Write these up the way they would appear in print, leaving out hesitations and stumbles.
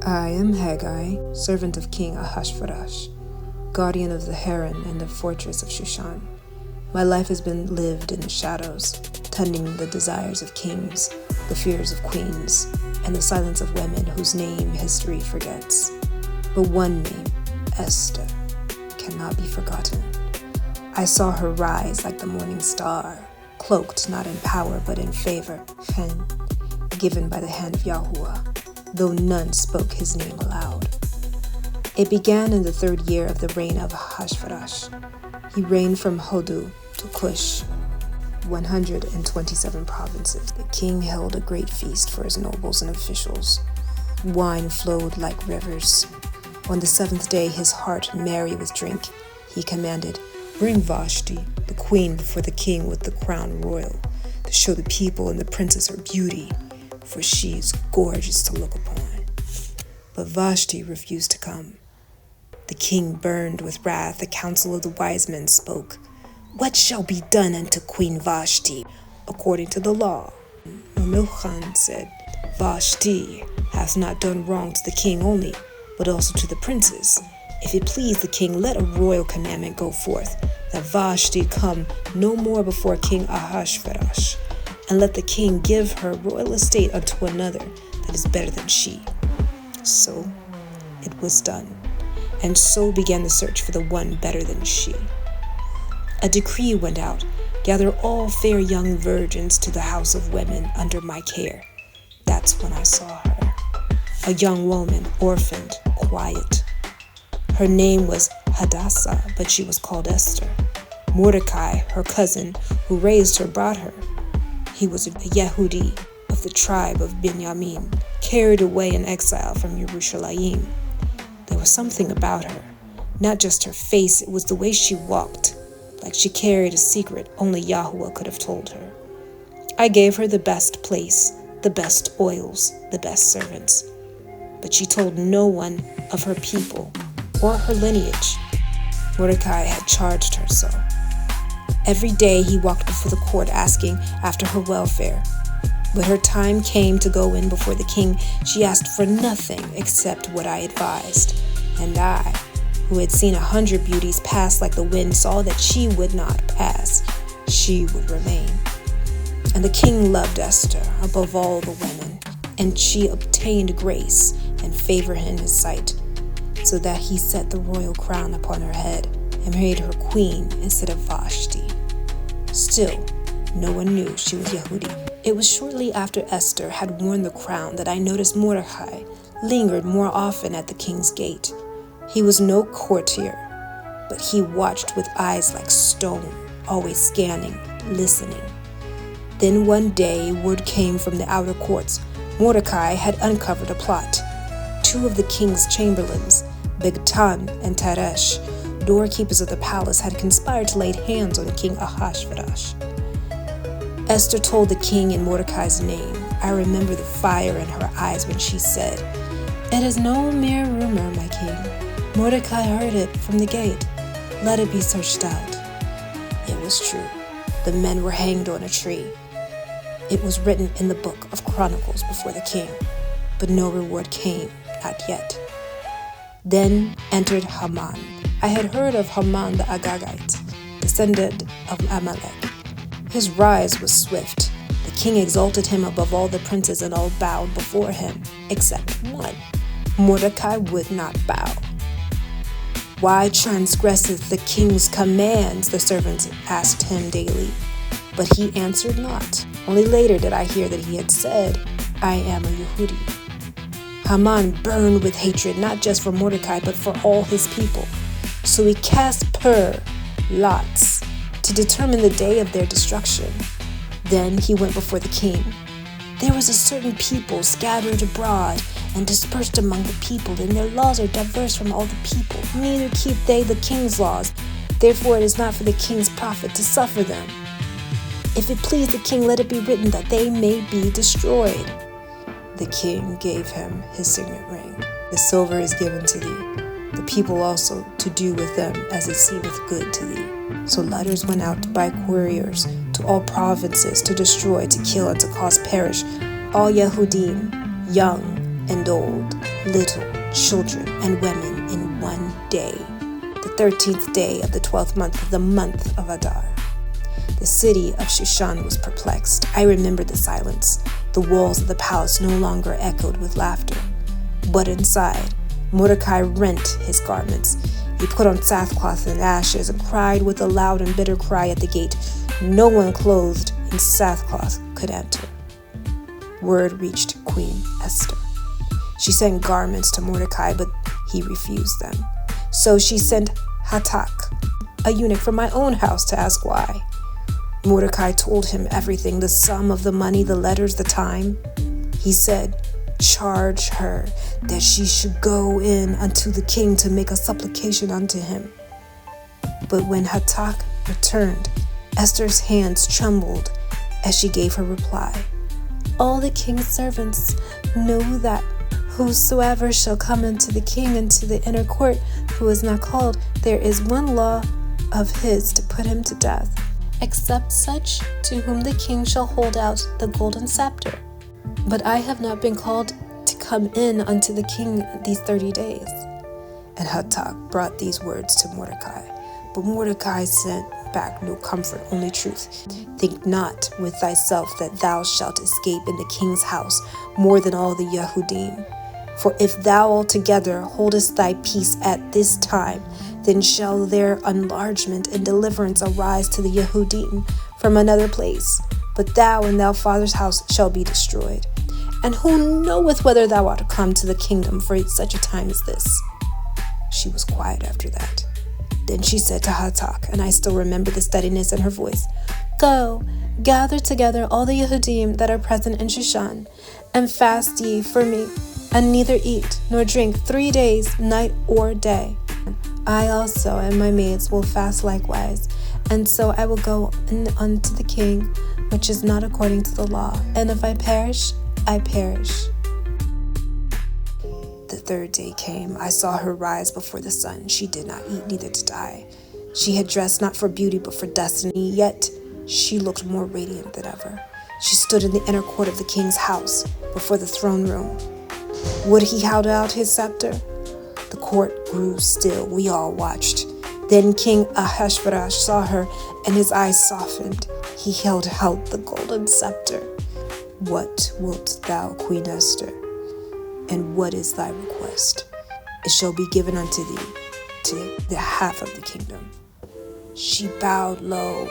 I am Haggai, servant of King Ahasuerus, guardian of the harem and the fortress of Shushan. My life has been lived in the shadows, tending the desires of kings, the fears of queens, and the silence of women whose name history forgets. But one name, Esther, cannot be forgotten. I saw her rise like the morning star, cloaked not in power but in favor, given by the hand of Yahuwah, though none spoke his name aloud. It began in the 3rd year of the reign of Ahasuerus. He reigned from Hodu to Cush, 127 provinces. The king held a great feast for his nobles and officials. Wine flowed like rivers. On the 7th day, his heart merry with drink, he commanded, "Bring Vashti, the queen, before the king with the crown royal, to show the people and the princess her beauty, for she is gorgeous to look upon." But Vashti refused to come. The king burned with wrath. The council of the wise men spoke, "What shall be done unto Queen Vashti according to the law?" Memilchan said, "Vashti has not done wrong to the king only, but also to the princes. If it please the king, let a royal commandment go forth, that Vashti come no more before King Ahasuerus, and let the king give her royal estate unto another that is better than she." So it was done, and so began the search for the one better than she. A decree went out, "Gather all fair young virgins to the house of women under my care." That's when I saw her. A young woman, orphaned, quiet. Her name was Hadassah, but she was called Esther. Mordecai, her cousin, who raised her, brought her. He was a Yehudi of the tribe of Benjamin, carried away in exile from Jerusalem. There was something about her, not just her face, it was the way she walked, like she carried a secret only Yahuwah could have told her. I gave her the best place, the best oils, the best servants, but she told no one of her people or her lineage. Mordecai had charged her so. Every day he walked before the court asking after her welfare. When her time came to go in before the king, she asked for nothing except what I advised. And I, who had seen 100 beauties pass like the wind, saw that she would not pass. She would remain. And the king loved Esther above all the women, and she obtained grace and favor in his sight, so that he set the royal crown upon her head and made her queen instead of Vashti. Still, no one knew she was Yehudi. It was shortly after Esther had worn the crown that I noticed Mordecai lingered more often at the king's gate. He was no courtier, but he watched with eyes like stone, always scanning, listening. Then one day word came from the outer courts. Mordecai had uncovered a plot. 2 of the king's chamberlains, Bigtan and Teresh, doorkeepers of the palace, had conspired to lay hands on King Ahasuerus. Esther told the king in Mordecai's name. I remember the fire in her eyes when she said, "It is no mere rumor, my king. Mordecai heard it from the gate. Let it be searched out." It was true. The men were hanged on a tree. It was written in the book of Chronicles before the king, but no reward came, not yet. Then entered Haman. I had heard of Haman the Agagite, descendant of Amalek. His rise was swift. The king exalted him above all the princes, and all bowed before him, except one. Mordecai would not bow. "Why transgresseth the king's commands?" the servants asked him daily. But he answered not. Only later did I hear that he had said, "I am a Yehudi." Haman burned with hatred, not just for Mordecai, but for all his people. So he cast lots, to determine the day of their destruction. Then he went before the king. "There was a certain people scattered abroad and dispersed among the people, and their laws are diverse from all the people. Neither keep they the king's laws. Therefore it is not for the king's profit to suffer them. If it please the king, let it be written that they may be destroyed." The king gave him his signet ring. "The silver is given to thee, the people also to do with them as it seemeth good to thee." So letters went out by couriers to all provinces to destroy, to kill, and to cause perish all Yehudim, young and old, little children and women in one day, the 13th day of the 12th month of the month of Adar. The city of Shushan was perplexed. I remember the silence. The walls of the palace no longer echoed with laughter. But inside, Mordecai rent his garments. He put on sackcloth and ashes and cried with a loud and bitter cry at the gate. No one clothed in sackcloth could enter. Word reached Queen Esther. She sent garments to Mordecai, but he refused them. So she sent Hatak, a eunuch from my own house, to ask why. Mordecai told him everything, the sum of the money, the letters, the time. He said, "Charge her that she should go in unto the king to make a supplication unto him." But when Hatak returned, Esther's hands trembled as she gave her reply. "All the king's servants know that whosoever shall come unto the king into the inner court who is not called, there is one law of his to put him to death, except such to whom the king shall hold out the golden scepter. But I have not been called to come in unto the king these 30 days. And Hatak brought these words to Mordecai. But Mordecai sent back no comfort, only truth. Think not with thyself that thou shalt escape in the king's house more than all the Yehudim. For if thou altogether holdest thy peace at this time, then shall their enlargement and deliverance arise to the Yehudim from another place. But thou and thy father's house shall be destroyed. And who knoweth whether thou art come to the kingdom for such a time as this?" She was quiet after that. Then she said to Hatak, and I still remember the steadiness in her voice, "Go, gather together all the Yehudim that are present in Shushan, and fast ye for me, and neither eat nor drink 3 days, night or day. I also and my maids will fast likewise, and so I will go in unto the king, which is not according to the law, and if I perish, I perish." The 3rd day came. I saw her rise before the sun. She did not eat, neither did I. She had dressed not for beauty, but for destiny, yet she looked more radiant than ever. She stood in the inner court of the king's house, before the throne room. Would he hold out his scepter? The court grew still. We all watched. Then King Ahasuerus saw her, and his eyes softened. He held out the golden scepter. "What wilt thou, Queen Esther? And what is thy request? It shall be given unto thee, to the half of the kingdom." She bowed low.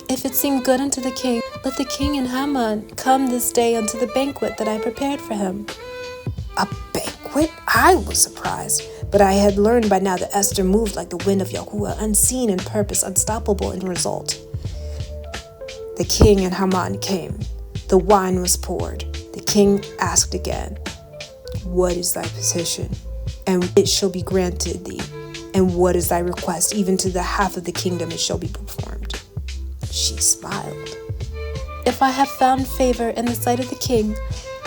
"If it seem good unto the king, let the king and Haman come this day unto the banquet that I prepared for him." A banquet? I was surprised, but I had learned by now that Esther moved like the wind of Yahuwah, unseen in purpose, unstoppable in result. The king and Haman came. The wine was poured. The king asked again, "What is thy petition? And it shall be granted thee. And what is thy request? Even to the half of the kingdom it shall be performed." She smiled. "If I have found favor in the sight of the king,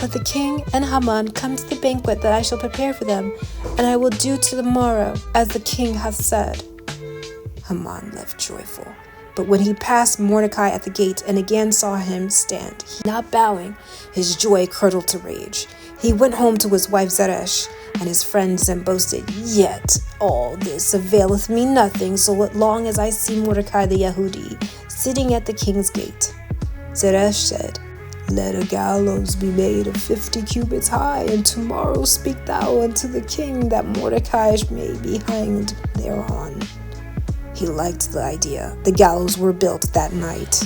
let the king and Haman come to the banquet that I shall prepare for them, and I will do to the morrow as the king hath said." Haman left joyful. But when he passed Mordecai at the gate and again saw him stand, he not bowing, his joy curdled to rage. He went home to his wife Zeresh and his friends and boasted, "Yet all this availeth me nothing, so long as I see Mordecai the Yehudi sitting at the king's gate." Zeresh said, "Let a gallows be made of 50 cubits high, and tomorrow speak thou unto the king that Mordecai may be hanged thereon." He liked the idea. The gallows were built that night.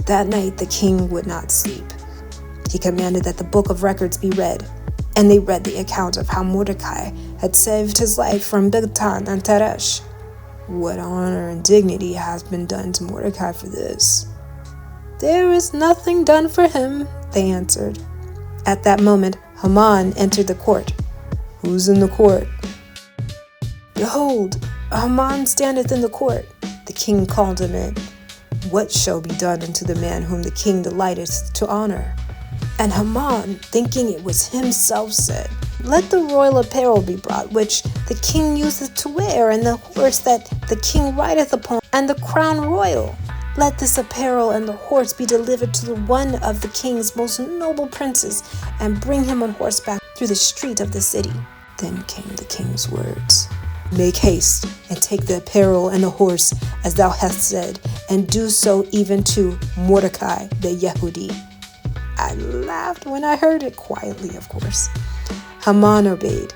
That night the king would not sleep. He commanded that the book of records be read, and they read the account of how Mordecai had saved his life from Bigtan and Teresh. "What honor and dignity has been done to Mordecai for this?" "There is nothing done for him," they answered. At that moment, Haman entered the court. "Who's in the court?" "Behold, Haman standeth in the court." The king called him in. "What shall be done unto the man whom the king delighteth to honor?" And Haman, thinking it was himself, said, "Let the royal apparel be brought, which the king useth to wear, and the horse that the king rideth upon, and the crown royal." Let this apparel and the horse be delivered to one of the king's most noble princes, and bring him on horseback through the street of the city." Then came the king's words: "Make haste, and take the apparel and the horse, as thou hast said, and do so even to Mordecai the Yehudi." I laughed when I heard it, quietly, of course. Haman obeyed.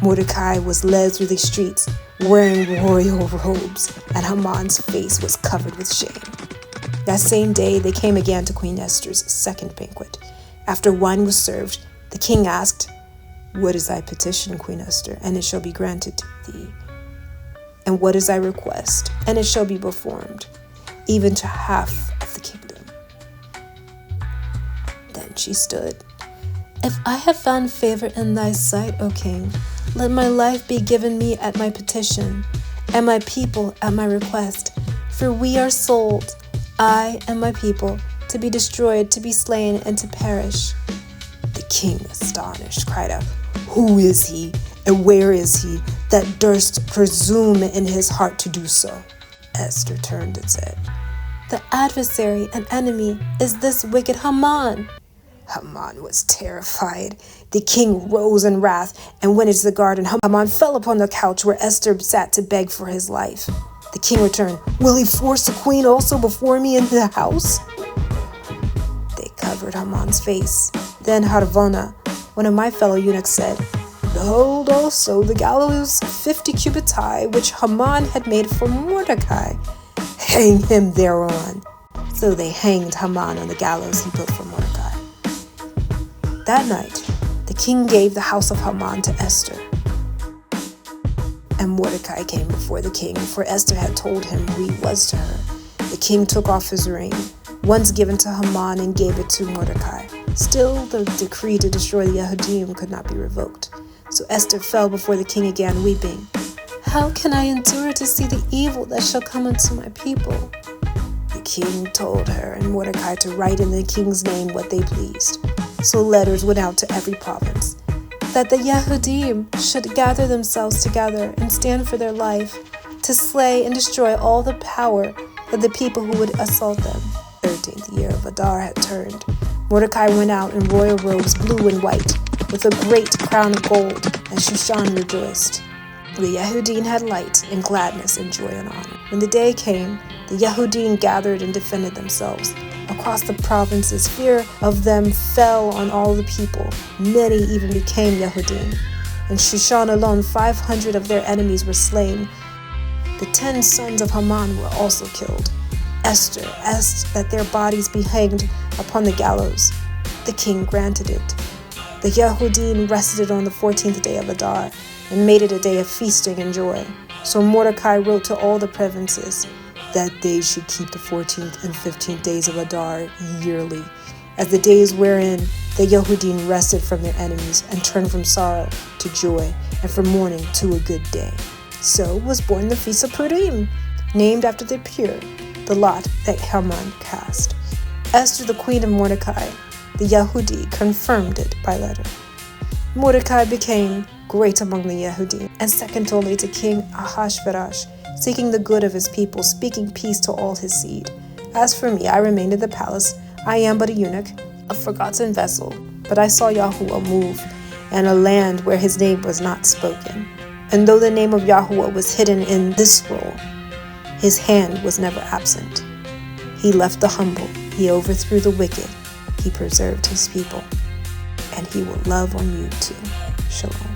Mordecai was led through the streets, wearing royal robes, and Haman's face was covered with shame. That same day they came again to Queen Esther's second banquet. After wine was served, the king asked, "What is thy petition, Queen Esther? And it shall be granted to thee. And what is thy request? And it shall be performed, even to half of the kingdom." Then she stood. "If I have found favor in thy sight, O king, let my life be given me at my petition, and my people at my request. For we are sold, I and my people, to be destroyed, to be slain, and to perish." The king, astonished, cried out, "Who is he, and where is he, that durst presume in his heart to do so?" Esther turned and said, "The adversary and enemy is this wicked Haman." Haman was terrified. The king rose in wrath and went into the garden. Haman fell upon the couch where Esther sat to beg for his life. The king returned. "Will he force the queen also before me into the house?" They covered Haman's face. Then Harvona, one of my fellow eunuchs, said, "Behold also the gallows 50 cubits high, which Haman had made for Mordecai. Hang him thereon." So they hanged Haman on the gallows he built for Mordecai. That night, the king gave the house of Haman to Esther. And Mordecai came before the king, for Esther had told him who he was to her. The king took off his ring, once given to Haman, and gave it to Mordecai. Still, the decree to destroy the Yehudim could not be revoked. So Esther fell before the king again, weeping. "How can I endure to see the evil that shall come unto my people?" The king told her and Mordecai to write in the king's name what they pleased. So letters went out to every province, that the Yehudim should gather themselves together and stand for their life, to slay and destroy all the power of the people who would assault them. 13th year of Adar had turned. Mordecai went out in royal robes, blue and white, with a great crown of gold, and Shushan rejoiced. The Yehudim had light and gladness and joy and honor. When the day came, the Yehudim gathered and defended themselves. Across the provinces, fear of them fell on all the people. Many even became Yehudim. In Shushan alone, 500 of their enemies were slain. The 10 sons of Haman were also killed. Esther asked that their bodies be hanged upon the gallows. The king granted it. The Yehudim rested on the 14th day of Adar and made it a day of feasting and joy. So Mordecai wrote to all the provinces that they should keep the 14th and 15th days of Adar yearly, as the days wherein the Yehudim rested from their enemies and turned from sorrow to joy and from mourning to a good day. So was born the Feast of Purim, named after the pure, the lot that Haman cast. Esther, the queen of Mordecai, the Yehudi, confirmed it by letter. Mordecai became great among the Yehudim, and second only to King Ahasuerus, seeking the good of his people, speaking peace to all his seed. As for me, I remained in the palace. I am but a eunuch, a forgotten vessel, but I saw Yahuwah move, in a land where his name was not spoken. And though the name of Yahuwah was hidden in this scroll, his hand was never absent. He left the humble, he overthrew the wicked, he preserved his people, and he will love on you too. Shalom.